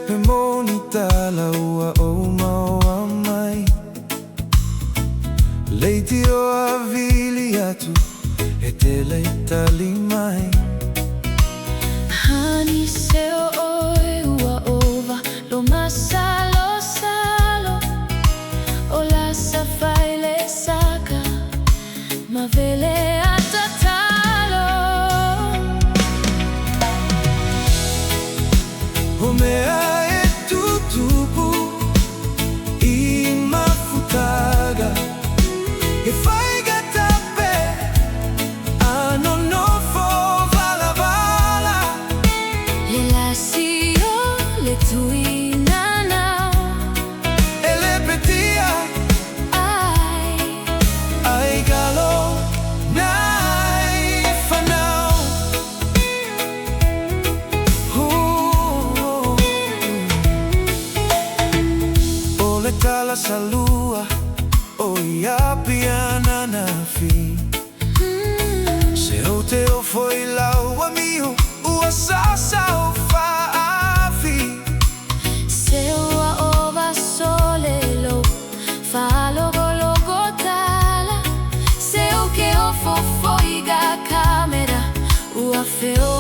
Pe moni tala ua o maoa mai. Leiti o avili atu e tele tali mai. Hani se o oe ua ova lo masalo salo. O la safaile saka ma vele atatalo. O mea e tutupu I mafutaga E Faiga tape Ano no fo vala vala Le lasio le tui nana. E le petia Ai galo nai fanau. O le tala salua O ia piana na fi. Se o te o foi lau amiu Ua Sasao faafi. Se ua ova solelo falo logo tala. Se o que o fo Faiga camera ua feo